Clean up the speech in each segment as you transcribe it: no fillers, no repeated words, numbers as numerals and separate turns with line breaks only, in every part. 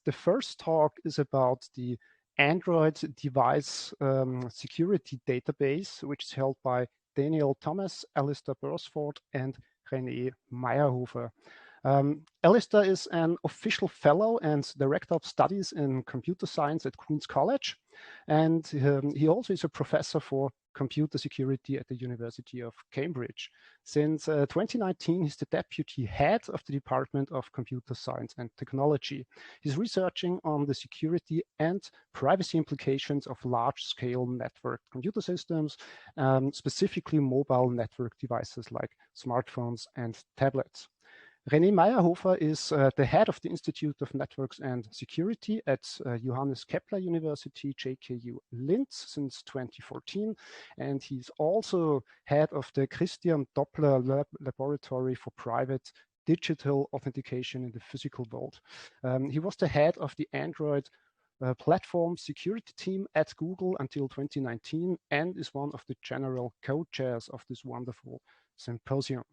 the first talk is about the Android device security database, which is held by Daniel Thomas, Alastair Beresford, and René Mayrhofer. Alastair is an official fellow and director of studies in computer science at Queen's College, and he also is a professor for computer security at the University of Cambridge. Since 2019, he's the deputy head of the Department of Computer Science and Technology. He's researching on the security and privacy implications of large-scale networked computer systems, specifically mobile network devices like smartphones and tablets. René Mayrhofer is the head of the Institute of Networks and Security at Johannes Kepler University, JKU Linz since 2014. And he's also head of the Christian Doppler Laboratory for Private Digital Authentication in the Physical World. He was the head of the Android platform security team at Google until 2019 and is one of the general co-chairs of this wonderful symposium.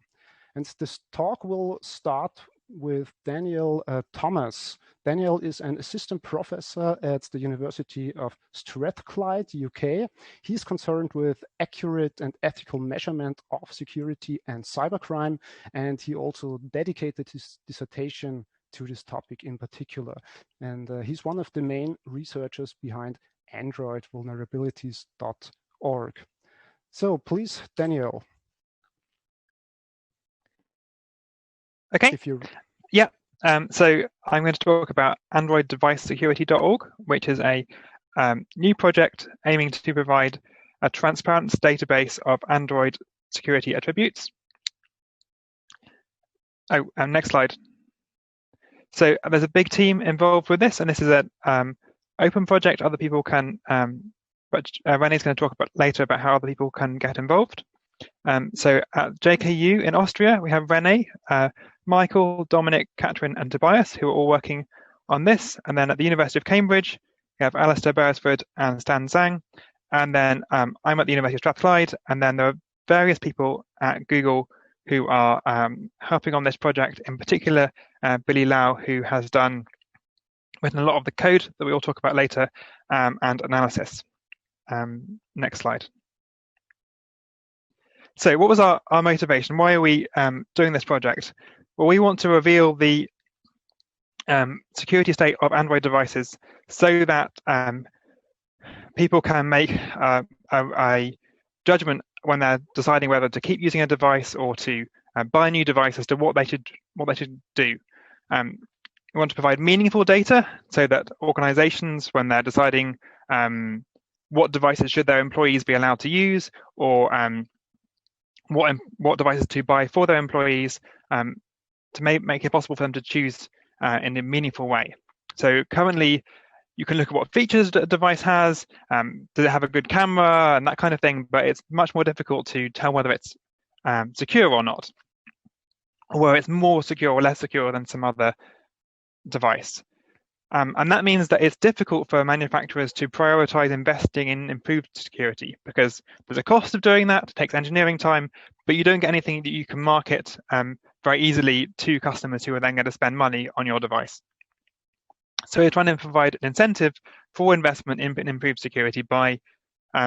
And this talk will start with Daniel Thomas. Daniel is an assistant professor at the University of Strathclyde, UK. He's concerned with accurate and ethical measurement of security and cybercrime, and he also dedicated his dissertation to this topic in particular. And he's one of the main researchers behind AndroidVulnerabilities.org. So please, Daniel.
Okay. Yeah. So I'm going to talk about AndroidDeviceSecurity.org, which is a new project aiming to provide a transparent database of Android security attributes. Oh, next slide. So there's a big team involved with this, and this is an open project. Other people can, but René's going to talk about later about how other people can get involved. So at JKU in Austria, we have René, Michael, Dominic, Catherine, and Tobias, who are all working on this. And then at the University of Cambridge, we have Alastair, Beresford, and Stan Zhang. And then I'm at the University of Strathclyde, and then there are various people at Google who are helping on this project, in particular, Billy Lau, who has written a lot of the code that we will talk about later, and analysis. Next slide. So what was our motivation? Why are we doing this project? Well, we want to reveal the security state of Android devices so that people can make a judgment when they're deciding whether to keep using a device or to buy a new device as to what they should do. We want to provide meaningful data so that organizations, when they're deciding what devices should their employees be allowed to use, or what devices to buy for their employees, to make it possible for them to choose in a meaningful way. So currently, you can look at what features a device has, does it have a good camera, and that kind of thing, but it's much more difficult to tell whether it's secure or not, or whether it's more secure or less secure than some other device. And that means that it's difficult for manufacturers to prioritize investing in improved security, because there's a cost of doing that, it takes engineering time, but you don't get anything that you can market very easily to customers who are then going to spend money on your device. So we're trying to provide an incentive for investment in improved security by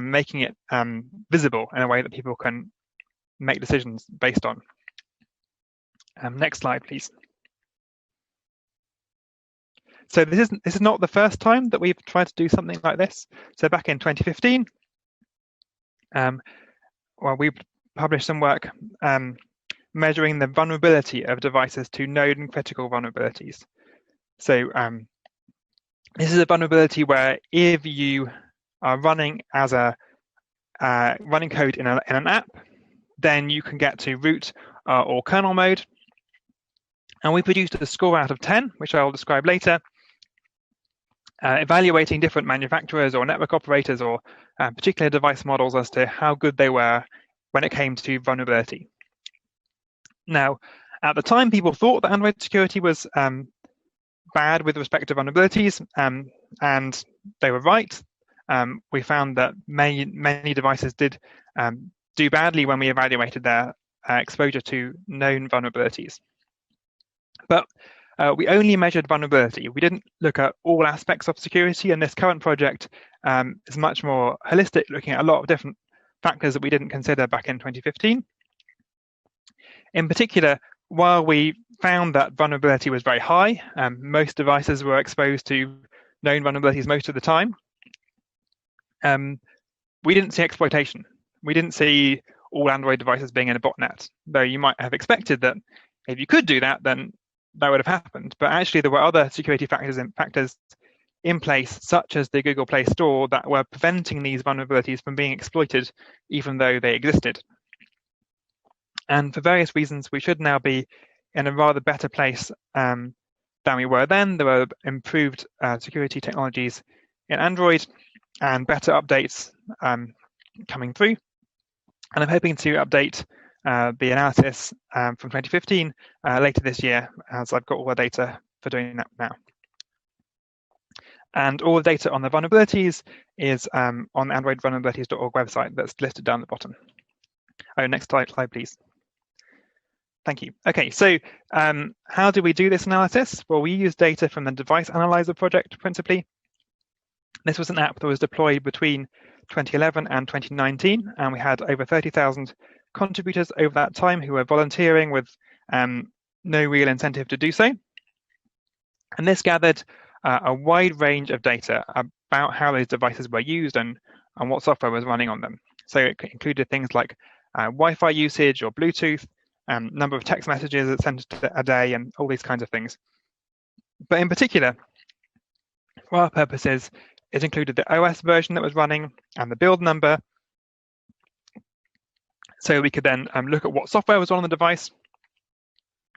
making it visible in a way that people can make decisions based on. Next slide, please. So this is not the first time that we've tried to do something like this. So back in 2015, we published some work measuring the vulnerability of devices to known and critical vulnerabilities. So this is a vulnerability where if you are running as running code in an app, then you can get to root or kernel mode. And we produced a score out of 10, which I'll describe later, evaluating different manufacturers or network operators or particular device models as to how good they were when it came to vulnerability. Now, at the time, people thought that Android security was bad with respect to vulnerabilities, and they were right. We found that many devices did do badly when we evaluated their exposure to known vulnerabilities. But we only measured vulnerability. We didn't look at all aspects of security, and this current project is much more holistic, looking at a lot of different factors that we didn't consider back in 2015. In particular, while we found that vulnerability was very high, most devices were exposed to known vulnerabilities most of the time, we didn't see exploitation. We didn't see all Android devices being in a botnet, though you might have expected that if you could do that, then that would have happened. But actually, there were other security factors in place, such as the Google Play Store, that were preventing these vulnerabilities from being exploited, even though they existed. And for various reasons, we should now be in a rather better place than we were then. There were improved security technologies in Android and better updates coming through. And I'm hoping to update the analysis from 2015 later this year, as I've got all the data for doing that now. And all the data on the vulnerabilities is on the androidvulnerabilities.org website that's listed down the bottom. Oh, next slide, please. Thank you. Okay, so how do we do this analysis? Well, we use data from the Device Analyzer project principally. This was an app that was deployed between 2011 and 2019, and we had over 30,000 contributors over that time who were volunteering with no real incentive to do so. And this gathered a wide range of data about how those devices were used and what software was running on them. So it included things like Wi-Fi usage or Bluetooth, number of text messages it sent a day, and all these kinds of things. But in particular, for our purposes, it included the OS version that was running and the build number. So we could then look at what software was on the device,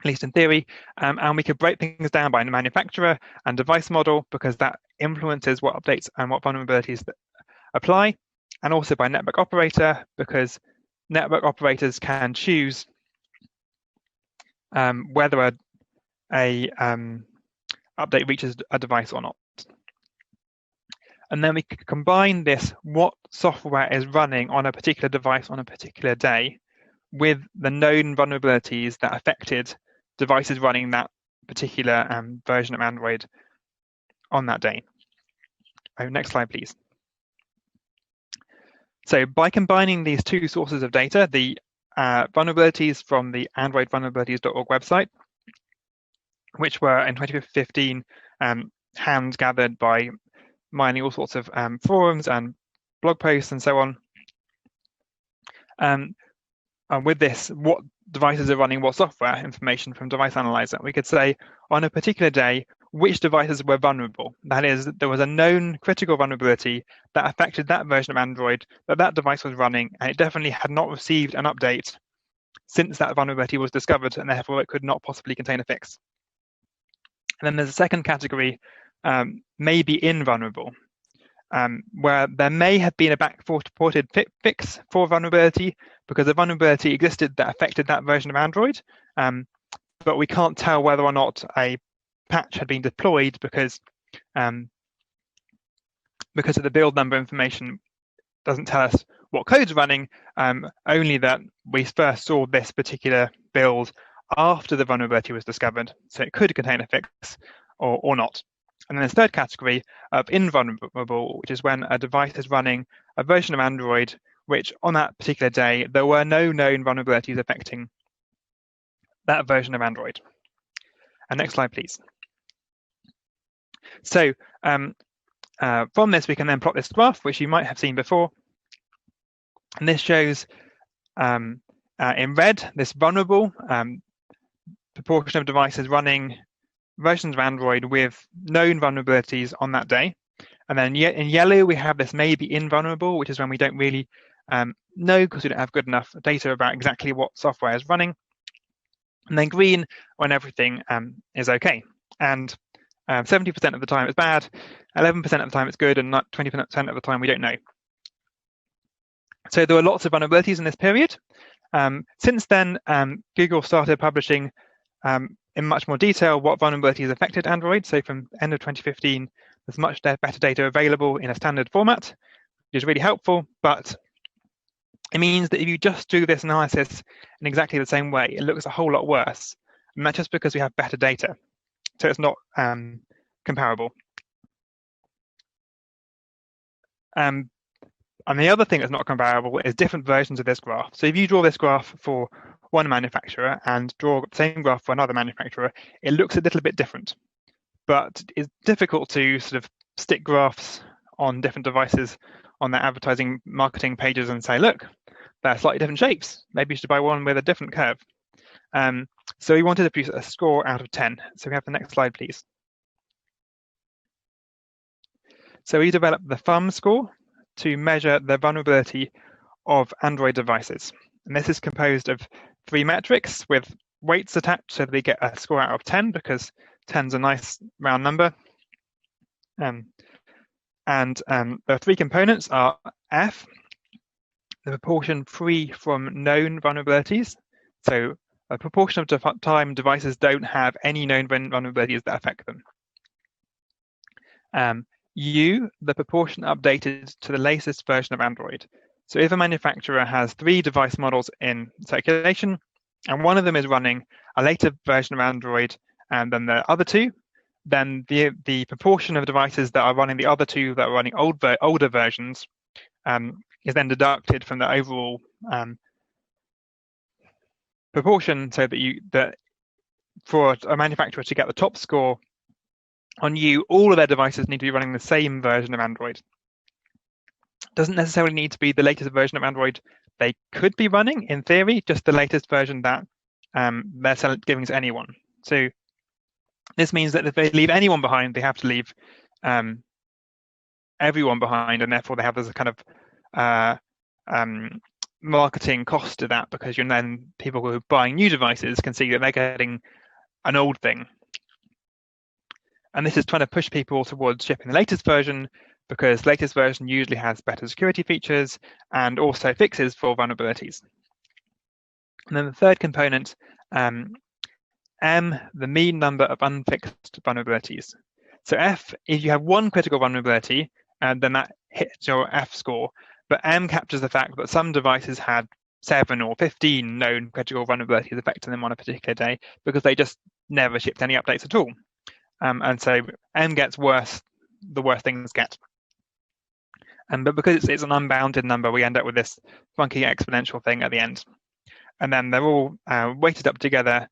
at least in theory, and we could break things down by manufacturer and device model, because that influences what updates and what vulnerabilities that apply, and also by network operator, because network operators can choose whether a update reaches a device or not. And then we could combine this, what software is running on a particular device on a particular day, with the known vulnerabilities that affected devices running that particular version of Android on that day. Oh, next slide, please. So by combining these two sources of data, the vulnerabilities from the androidvulnerabilities.org website, which were in 2015 hand gathered by mining all sorts of forums and blog posts and so on. And with this, what devices are running what software information from Device Analyzer, we could say on a particular day which devices were vulnerable. That is, there was a known critical vulnerability that affected that version of Android that device was running, and it definitely had not received an update since that vulnerability was discovered, and therefore it could not possibly contain a fix. And then there's a second category, may be invulnerable, where there may have been a back-ported fix for vulnerability because a vulnerability existed that affected that version of Android, but we can't tell whether or not a patch had been deployed because of the build number information doesn't tell us what code's running, only that we first saw this particular build after the vulnerability was discovered, so it could contain a fix or not. And then the third category of invulnerable, which is when a device is running a version of Android which on that particular day there were no known vulnerabilities affecting that version of Android. And next slide, please. So from this, we can then plot this graph, which you might have seen before. And this shows in red this vulnerable proportion of devices running versions of Android with known vulnerabilities on that day. And then in yellow, we have this may be invulnerable, which is when we don't really know because we don't have good enough data about exactly what software is running. And then green, when everything is okay. And 70% of the time it's bad, 11% of the time it's good, and 20% of the time we don't know. So there were lots of vulnerabilities in this period. Since then, Google started publishing in much more detail what vulnerabilities affected Android. So from the end of 2015, there's much better data available in a standard format, which is really helpful, but it means that if you just do this analysis in exactly the same way, it looks a whole lot worse. And that's just because we have better data. So it's not comparable. And the other thing that's not comparable is different versions of this graph. So if you draw this graph for one manufacturer and draw the same graph for another manufacturer, it looks a little bit different. But it's difficult to sort of stick graphs on different devices on their advertising marketing pages and say, look, they're slightly different shapes. Maybe you should buy one with a different curve. So we wanted to produce a score out of 10. So we have the next slide, please. So we developed the thumb score to measure the vulnerability of Android devices. And this is composed of 3 metrics with weights attached so that we get a score out of 10 because 10 is a nice round number. The 3 components are F, the proportion free from known vulnerabilities. So a proportion of the time devices don't have any known vulnerabilities that affect them. U, the proportion updated to the latest version of Android. So if a manufacturer has 3 device models in circulation, and one of them is running a later version of Android than the other 2, then the proportion of devices that are running the other 2 that are running older versions is then deducted from the overall proportion, so that for a manufacturer to get the top score on U, all of their devices need to be running the same version of Android. Doesn't necessarily need to be the latest version of Android they could be running, in theory, just the latest version that they're giving to anyone. So this means that if they leave anyone behind, they have to leave everyone behind, and therefore they have this kind of marketing cost to that, because then people who are buying new devices can see that they're getting an old thing. And this is trying to push people towards shipping the latest version, because the latest version usually has better security features and also fixes for vulnerabilities. And then the third component, M, the mean number of unfixed vulnerabilities. So F, if you have one critical vulnerability, then that hits your F score. But M captures the fact that some devices had 7 or 15 known critical vulnerabilities affecting them on a particular day because they just never shipped any updates at all. And so M gets worse, the worse things get. But because it's an unbounded number, we end up with this funky exponential thing at the end. And then they're all weighted up together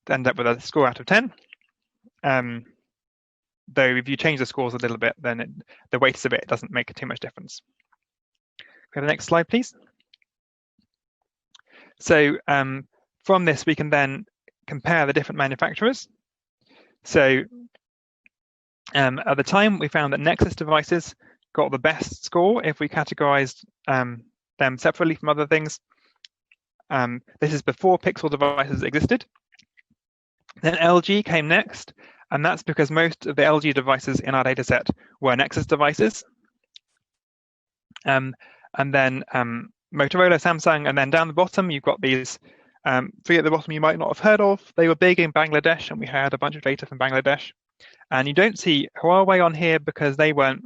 to end up with a score out of 10. Though if you change the scores a little bit, then the weights of it doesn't make too much difference. Go to the next slide, please. So from this, we can then compare the different manufacturers. So at the time, we found that Nexus devices got the best score if we categorized them separately from other things. This is before Pixel devices existed. Then LG came next, and that's because most of the LG devices in our dataset were Nexus devices. And then Motorola, Samsung, and then down the bottom, you've got these 3 at the bottom you might not have heard of. They were big in Bangladesh, and we had a bunch of data from Bangladesh. And you don't see Huawei on here because they weren't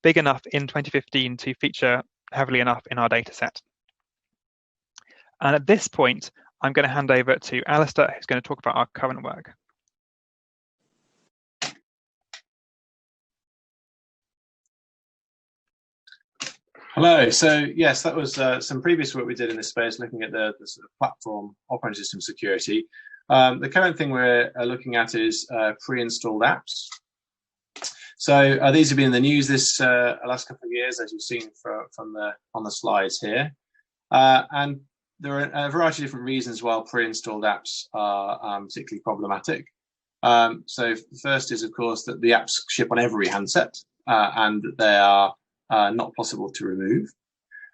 big enough in 2015 to feature heavily enough in our dataset. And at this point, I'm going to hand over to Alastair, who's going to talk about our current work.
Hello. So yes, that was some previous work we did in this space, looking at the sort of platform operating system security. The current thing we're looking at is pre-installed apps. So these have been in the news this last couple of years, as you've seen on the slides here. And there are a variety of different reasons why pre-installed apps are particularly problematic. So the first is, of course, that the apps ship on every handset and that they are not possible to remove,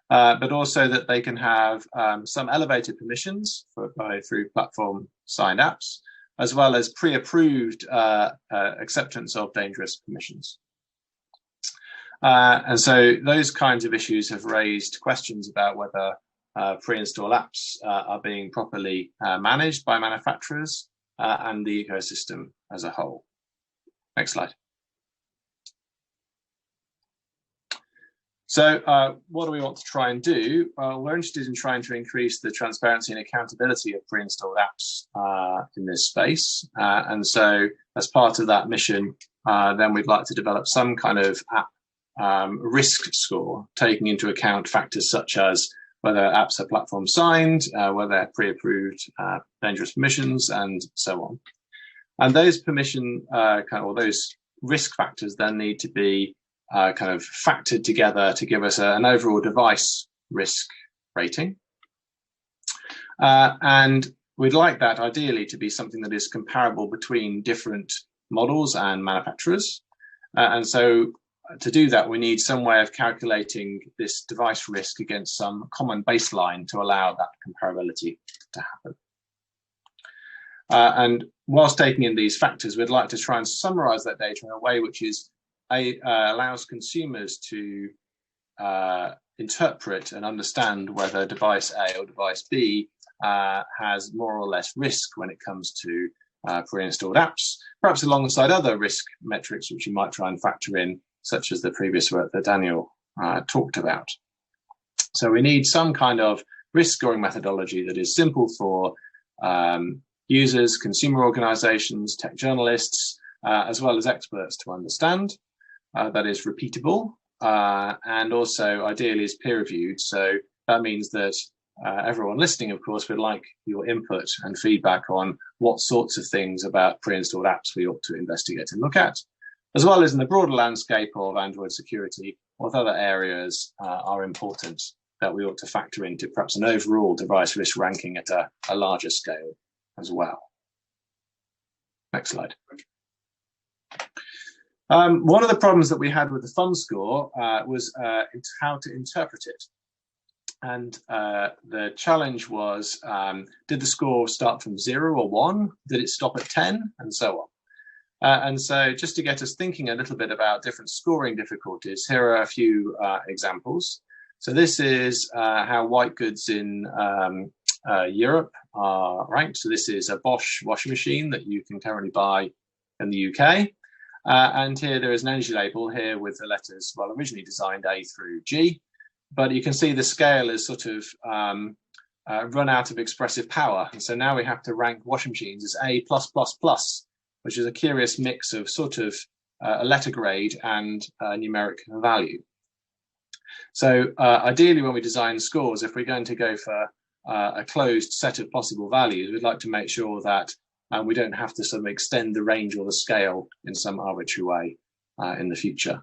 but also that they can have some elevated permissions through platform signed apps, as well as pre-approved acceptance of dangerous permissions. And so those kinds of issues have raised questions about whether pre-install apps are being properly managed by manufacturers and the ecosystem as a whole. Next slide. So what do we want to try and do? We're interested in trying to increase the transparency and accountability of pre-installed apps in this space. And so as part of that mission, then we'd like to develop some kind of app risk score, taking into account factors such as whether apps are platform signed, whether they're pre-approved dangerous permissions, and so on. And those permission or those risk factors then need to be kind of factored together to give us an overall device risk rating. And we'd like that ideally to be something that is comparable between different models and manufacturers. And so to do that, we need some way of calculating this device risk against some common baseline to allow that comparability to happen. And whilst taking in these factors, we'd like to try and summarize that data in a way which is allows consumers to interpret and understand whether device A or device B has more or less risk when it comes to pre-installed apps, perhaps alongside other risk metrics which you might try and factor in, such as the previous work that Daniel talked about. So we need some kind of risk scoring methodology that is simple for users, consumer organizations, tech journalists, as well as experts to understand, that is repeatable, and also ideally is peer reviewed. So that means that everyone listening, of course, would like your input and feedback on what sorts of things about pre-installed apps we ought to investigate and look at, as well as in the broader landscape of Android security, what other areas are important that we ought to factor into perhaps an overall device risk ranking at a larger scale as well. Next slide. One of the problems that we had with the thumb score was how to interpret it. And the challenge was, did the score start from 0 or 1? Did it stop at 10? And so on. And so just to get us thinking a little bit about different scoring difficulties, here are a few examples. So this is how white goods in Europe are ranked. So this is a Bosch washing machine that you can currently buy in the UK. And here there is an energy label here with the letters, well, originally designed A through G, but you can see the scale is sort of run out of expressive power. And so now we have to rank washing machines as A+++, which is a curious mix of sort of a letter grade and numeric value. So ideally, when we design scores, if we're going to go for a closed set of possible values, we'd like to make sure that we don't have to sort of extend the range or the scale in some arbitrary way in the future.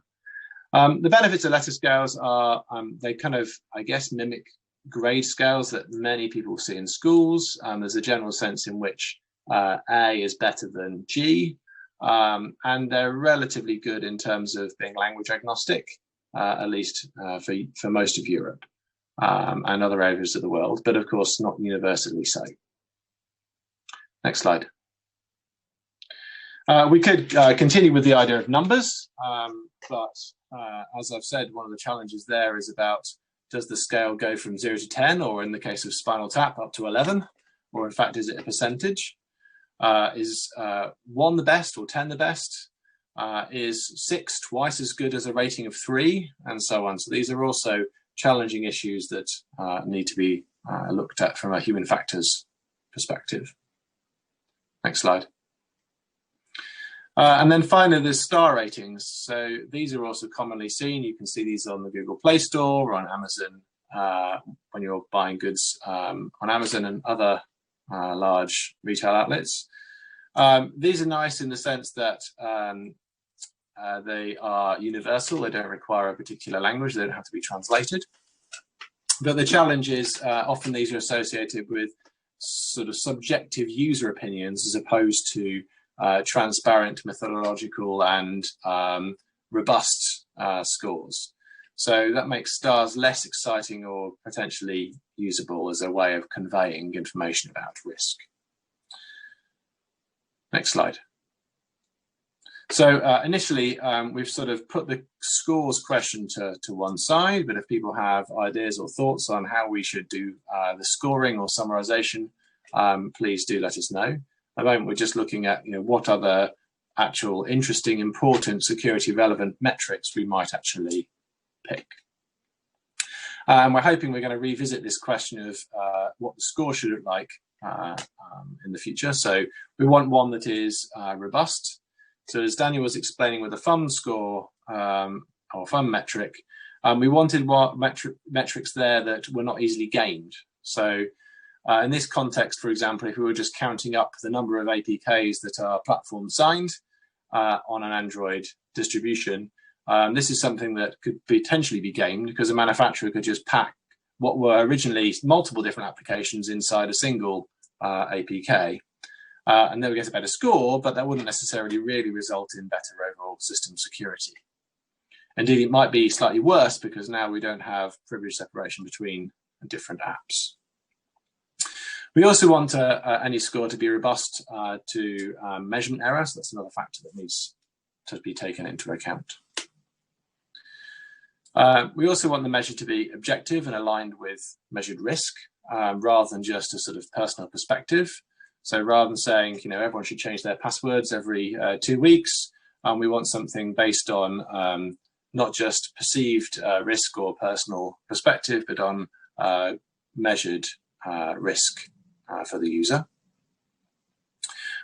The benefits of letter scales are they kind of, I guess, mimic grade scales that many people see in schools. There's a general sense in which A is better than G, and they're relatively good in terms of being language agnostic, at least for most of Europe and other areas of the world, but of course not universally so. Next slide. We could continue with the idea of numbers, but as I've said, one of the challenges there is about, does the scale go from 0 to 10, or in the case of Spinal Tap, up to 11, or in fact, is it a percentage? Is 1 the best or 10 the best? Is 6 twice as good as a rating of 3, and so on? So these are also challenging issues that need to be looked at from a human factors perspective. Next slide. And then finally, there's star ratings. So these are also commonly seen. You can see these on the Google Play Store or on Amazon when you're buying goods on Amazon and other large retail outlets. These are nice in the sense that they are universal. They don't require a particular language. They don't have to be translated. But the challenge is often these are associated with sort of subjective user opinions as opposed to transparent, methodological, and robust scores. So that makes stars less exciting or potentially usable as a way of conveying information about risk. Next slide. So initially, we've sort of put the scores question to one side, but if people have ideas or thoughts on how we should do the scoring or summarization, please do let us know. At the moment, we're just looking at what other actual interesting, important security relevant metrics we might actually pick. And we're hoping we're going to revisit this question of what the score should look like in the future. So we want one that is robust. So as Daniel was explaining with the FUM score or FUM metric, we wanted metrics there that were not easily gamed. So in this context, for example, if we were just counting up the number of APKs that are platform signed on an Android distribution, this is something that could potentially be gamed because a manufacturer could just pack what were originally multiple different applications inside a single APK, and they would get a better score, but that wouldn't necessarily really result in better overall system security. Indeed, it might be slightly worse because now we don't have privilege separation between different apps. We also want any score to be robust to measurement error, so that's another factor that needs to be taken into account. We also want the measure to be objective and aligned with measured risk, rather than just a sort of personal perspective. So rather than saying, you know, everyone should change their passwords every 2 weeks, we want something based on not just perceived risk or personal perspective, but on measured risk for the user.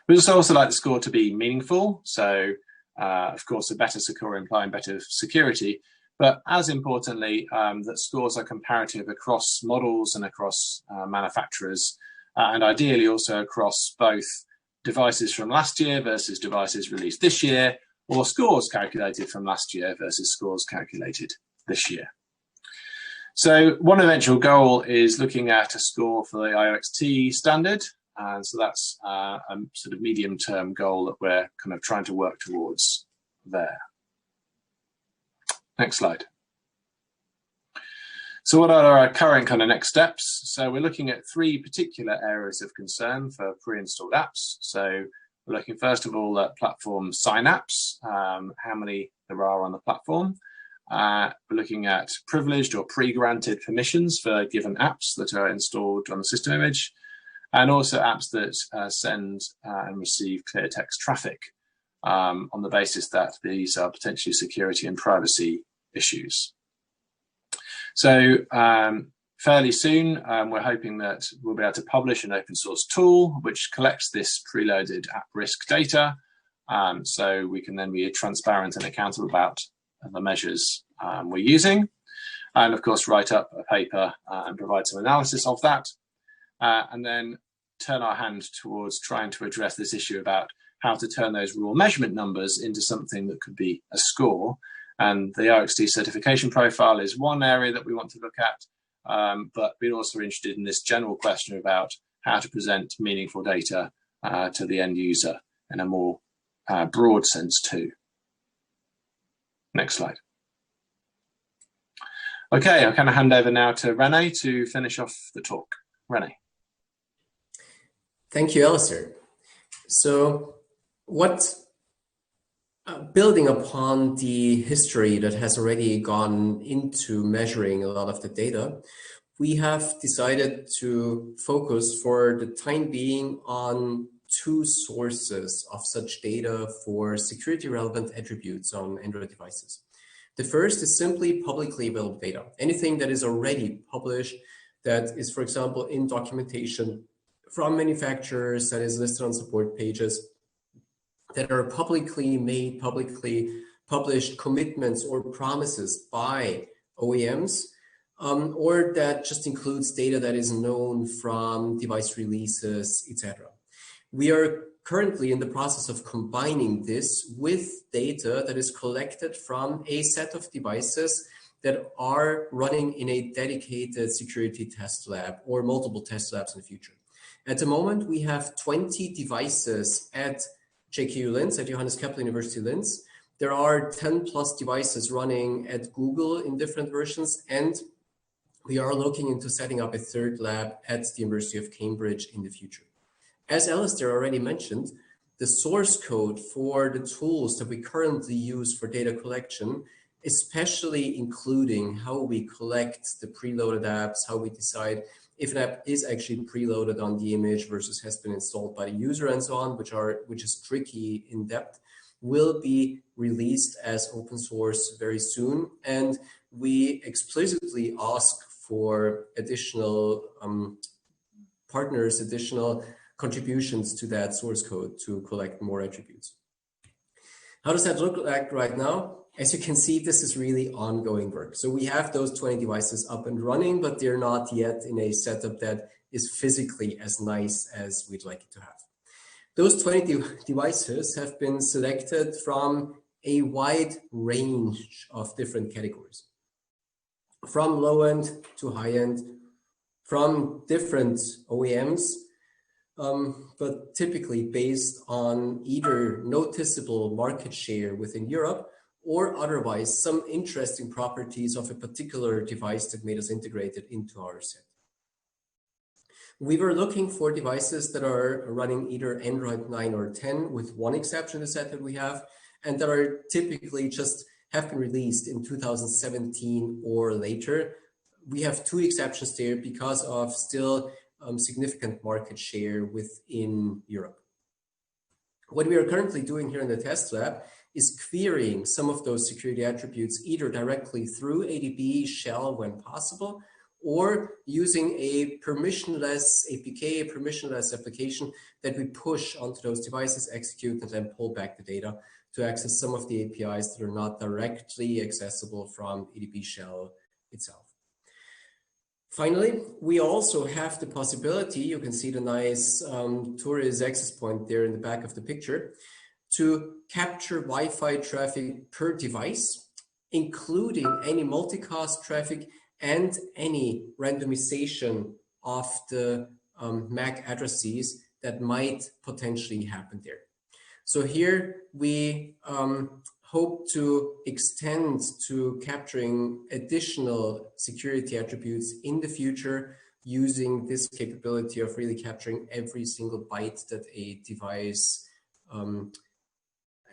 We also like the score to be meaningful. So, of course, a better score implying better security, but as importantly, that scores are comparative across models and across manufacturers, and ideally also across both devices from last year versus devices released this year, or scores calculated from last year versus scores calculated this year. So one eventual goal is looking at a score for the IOXT standard. And so that's a sort of medium-term goal that we're kind of trying to work towards there. Next slide. So what are our current kind of next steps? So we're looking at 3 particular areas of concern for pre-installed apps. So we're looking first of all at platform sign-apps, how many there are on the platform. We're looking at privileged or pre-granted permissions for given apps that are installed on the system image, and also apps that send and receive clear text traffic on the basis that these are potentially security and privacy issues. So fairly soon, we're hoping that we'll be able to publish an open source tool which collects this preloaded app risk data, so we can then be transparent and accountable about the measures we're using, and of course write up a paper and provide some analysis of that, and then turn our hand towards trying to address this issue about how to turn those raw measurement numbers into something that could be a score. And the IOXT certification profile is one area that we want to look at, but we're also interested in this general question about how to present meaningful data to the end user in a more broad sense too. Next slide. Okay, I'll kind of hand over now to René to finish off the talk. René.
Thank you, Alastair. So building upon the history that has already gone into measuring a lot of the data, we have decided to focus for the time being on 2 sources of such data for security relevant attributes on Android devices. The first is simply publicly available data. Anything that is already published, that is, for example, in documentation from manufacturers, that is listed on support pages, that are publicly made, publicly published commitments or promises by OEMs, or that just includes data that is known from device releases, etc. We are currently in the process of combining this with data that is collected from a set of devices that are running in a dedicated security test lab or multiple test labs in the future. At the moment, we have 20 devices at JKU Linz, at Johannes Kepler University Linz. There are 10 plus devices running at Google in different versions, and we are looking into setting up a 3rd lab at the University of Cambridge in the future. As Alastair already mentioned, the source code for the tools that we currently use for data collection, especially including how we collect the preloaded apps, how we decide if an app is actually preloaded on the image versus has been installed by the user and so on, which is tricky in depth, will be released as open source very soon. And we explicitly ask for additional partners, additional contributions to that source code to collect more attributes. How does that look like right now? As you can see, this is really ongoing work. So we have those 20 devices up and running, but they're not yet in a setup that is physically as nice as we'd like it to have. Those 20 devices have been selected from a wide range of different categories, from low end to high end, from different OEMs, but typically based on either noticeable market share within Europe or otherwise some interesting properties of a particular device that made us integrate it into our set. We were looking for devices that are running either Android 9 or 10 with one exception, the set that we have, and that are typically just have been released in 2017 or later. We have two exceptions there because of still significant market share within Europe. What we are currently doing here in the test lab is querying some of those security attributes either directly through ADB shell when possible, or using a permissionless APK, a permissionless application that we push onto those devices, execute, and then pull back the data to access some of the APIs that are not directly accessible from ADB shell itself. Finally, we also have the possibility, you can see the nice tourist access point there in the back of the picture, to capture Wi-Fi traffic per device, including any multicast traffic and any randomization of the MAC addresses that might potentially happen there. So here we hope to extend to capturing additional security attributes in the future using this capability of really capturing every single byte that a device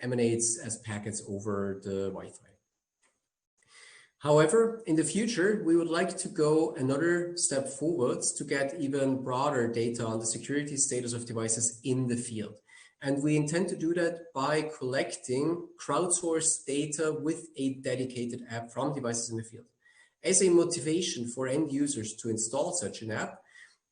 emanates as packets over the Wi-Fi. However, in the future, we would like to go another step forwards to get even broader data on the security status of devices in the field. And we intend to do that by collecting crowdsourced data with a dedicated app from devices in the field. As a motivation for end users to install such an app,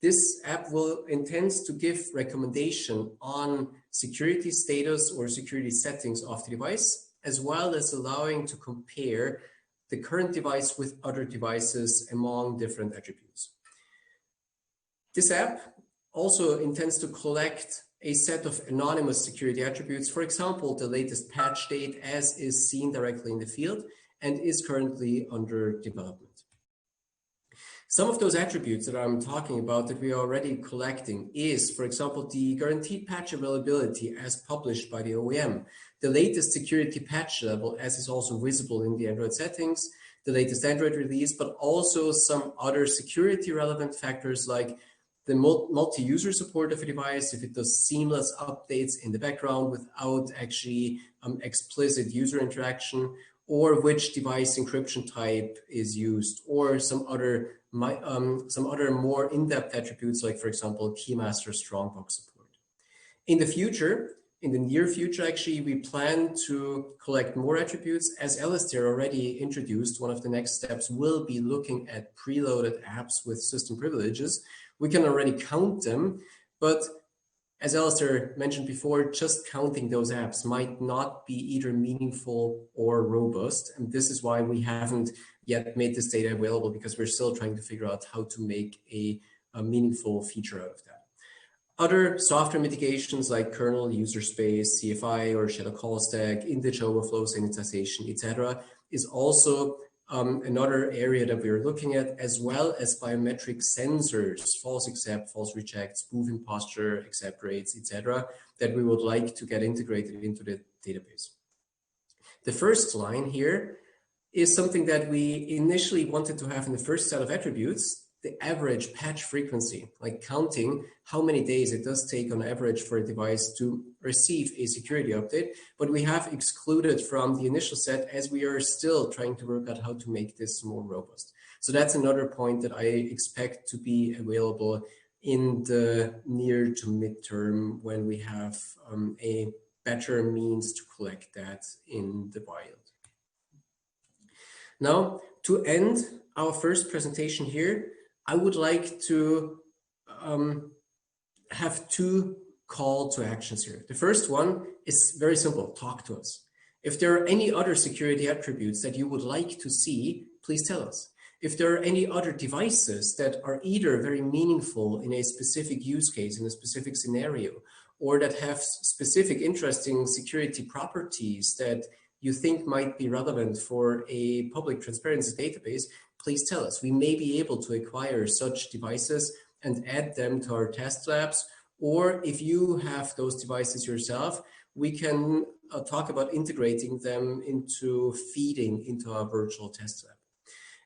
this app will intend to give recommendation on security status or security settings of the device, as well as allowing to compare the current device with other devices among different attributes. This app also intends to collect a set of anonymous security attributes, for example, the latest patch date as is seen directly in the field and is currently under development. Some of those attributes that I'm talking about that we are already collecting is, for example, the guaranteed patch availability as published by the OEM, the latest security patch level as is also visible in the Android settings, the latest Android release, but also some other security relevant factors like the multi-user support of a device, if it does seamless updates in the background without actually explicit user interaction, or which device encryption type is used, or some other more in-depth attributes like, for example, Keymaster Strongbox support. In the future, in the near future, actually, we plan to collect more attributes. As Alastair already introduced, one of the next steps will be looking at preloaded apps with system privileges. We can already count them, but as Alastair mentioned before, just counting those apps might not be either meaningful or robust. And this is why we haven't yet made this data available, because we're still trying to figure out how to make a meaningful feature out of that. Other software mitigations like kernel, user space, CFI or shadow call stack, intage overflow sanitization, etc., is also another area that we are looking at, as well as biometric sensors, false accept, false reject, spoof imposture, accept rates, etc., that we would like to get integrated into the database. The first line here is something that we initially wanted to have in the first set of attributes, the average patch frequency, like counting how many days it does take on average for a device to receive a security update, but we have excluded from the initial set as we are still trying to work out how to make this more robust. So that's another point that I expect to be available in the near to midterm when we have a better means to collect that in the wild. Now, to end, our first presentation here, I would like to have two call to actions here. The first one is very simple, talk to us. If there are any other security attributes that you would like to see, please tell us. If there are any other devices that are either very meaningful in a specific use case, in a specific scenario, or that have specific interesting security properties that you think might be relevant for a public transparency database, please tell us. We may be able to acquire such devices and add them to our test labs. Or if you have those devices yourself, we can talk about integrating them into feeding into our virtual test lab.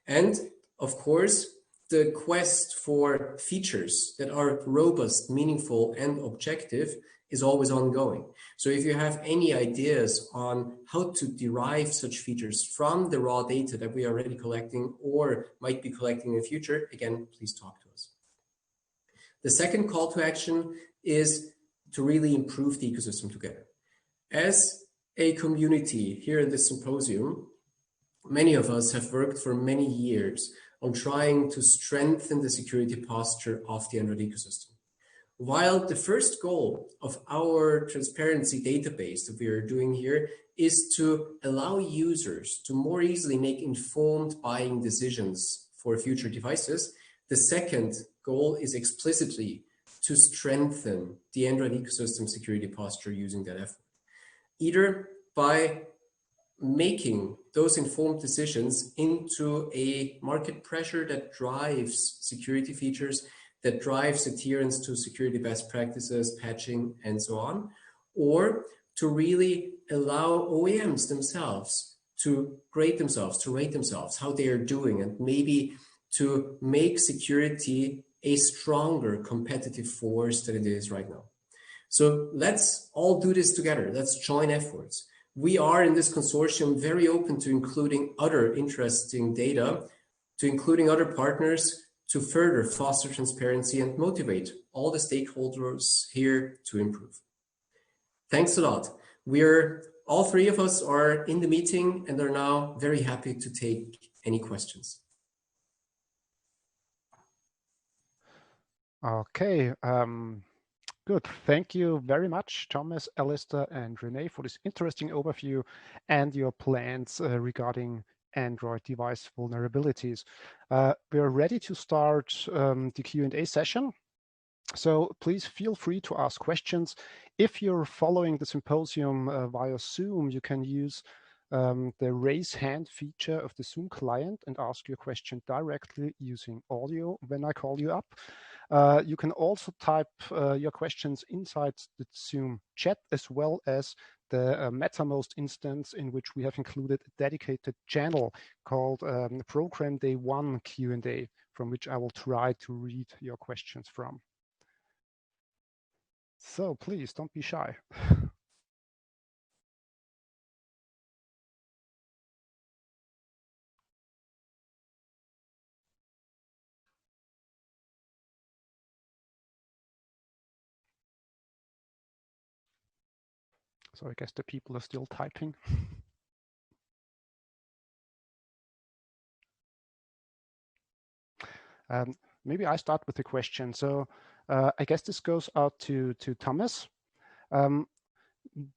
And of course, the quest for features that are robust, meaningful, and objective is always ongoing. So if you have any ideas on how to derive such features from the raw data that we are already collecting or might be collecting in the future, again, please talk to us. The second call to action is to really improve the ecosystem together. As a community here in this symposium, many of us have worked for many years on trying to strengthen the security posture of the Android ecosystem. While the first goal of our transparency database that we are doing here is to allow users to more easily make informed buying decisions for future devices, the second goal is explicitly to strengthen the Android ecosystem security posture using that effort, either by making those informed decisions into a market pressure that drives security features, that drives adherence to security best practices, patching, and so on, or to really allow OEMs themselves to grade themselves, to rate themselves, how they are doing, and maybe to make security a stronger competitive force than it is right now. So let's all do this together. Let's join efforts. We are in this consortium very open to including other interesting data, to including other partners to further foster transparency and motivate all the stakeholders here to improve. Thanks a lot. All three of us are in the meeting and are now very happy to take any questions.
Okay, good. Thank you very much, Thomas, Alastair, and René, for this interesting overview and your plans regarding Android device vulnerabilities. We are ready to start the Q&A session. So please feel free to ask questions. If you're following the symposium via Zoom, you can use the raise hand feature of the Zoom client and ask your question directly using audio when I call you up. You can also type your questions inside the Zoom chat, as well as the MetaMost instance, in which we have included a dedicated channel called Program Day 1 Q&A, from which I will try to read your questions from. So please don't be shy. So I guess the people are still typing. Maybe I start with a question. So I guess this goes out to Thomas. Do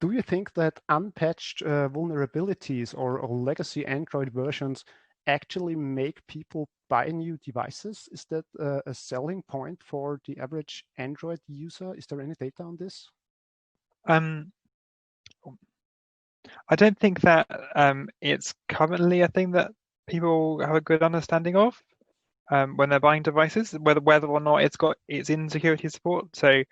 you think that unpatched vulnerabilities or legacy Android versions actually make people buy new devices? Is that a selling point for the average Android user? Is there any data on this?
I don't think that it's currently a thing that people have a good understanding of when they're buying devices, whether or not it's in security support. So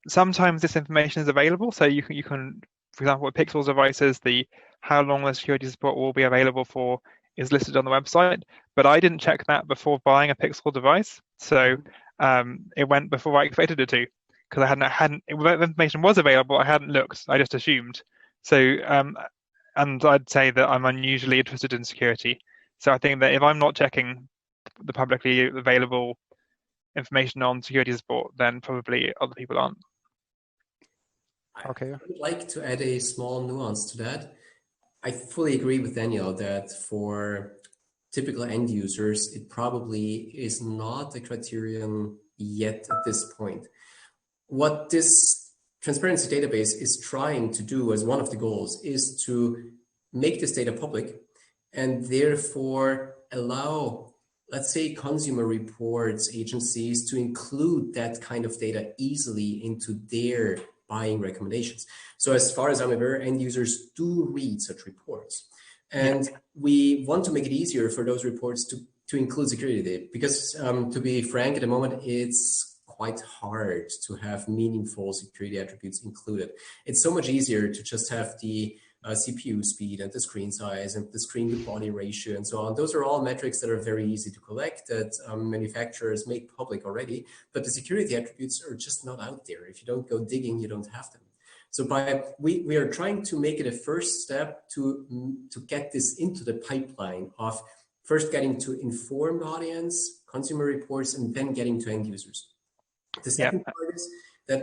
sometimes this information is available. So you can, for example, with Pixel's devices, how long the security support will be available for is listed on the website. But I didn't check that before buying a Pixel device, so it went before I expected it to. Because the information was available, I hadn't looked. I just assumed. So, and I'd say that I'm unusually interested in security. So I think that if I'm not checking the publicly available information on security support, then probably other people aren't.
Okay.
I would like to add a small nuance to that. I fully agree with Daniel that for typical end users, it probably is not a criterion yet at this point. What this transparency database is trying to do as one of the goals is to make this data public and therefore allow, let's say, consumer reports agencies to include that kind of data easily into their buying recommendations. So as far as I'm aware, end users do read such reports. And we want to make it easier for those reports to include security data, because to be frank, at the moment, it's quite hard to have meaningful security attributes included. It's so much easier to just have the CPU speed and the screen size and the screen to body ratio and so on. Those are all metrics that are very easy to collect, that manufacturers make public already, but the security attributes are just not out there. If you don't go digging, you don't have them. So we are trying to make it a first step to get this into the pipeline of first getting to informed audience, consumer reports, and then getting to end users. The second part is that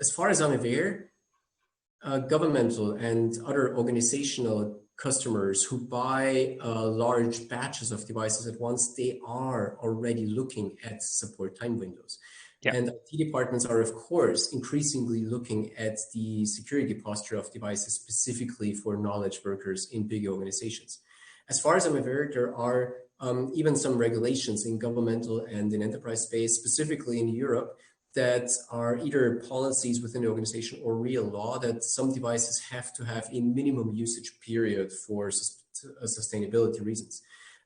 as far as I'm aware, governmental and other organizational customers who buy large batches of devices at once, they are already looking at support time windows. And IT departments are, of course, increasingly looking at the security posture of devices specifically for knowledge workers in big organizations. As far as I'm aware, there are even some regulations in governmental and in enterprise space, specifically in Europe, that are either policies within the organization or real law that some devices have to have a minimum usage period for sustainability reasons.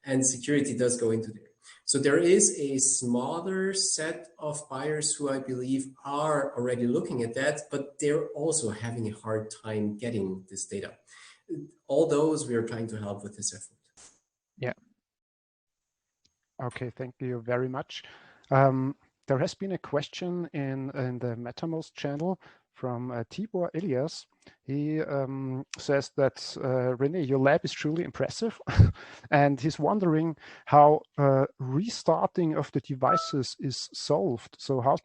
And security does go into there. So there is a smaller set of buyers who I believe are already looking at that, but they're also having a hard time getting this data. All those we are trying to help with this effort.
Yeah.
Okay, thank you very much. There has been a question in the MetaMost channel from Tibor Elias. He says that, René, your lab is truly impressive. And he's wondering how restarting of the devices is solved. So how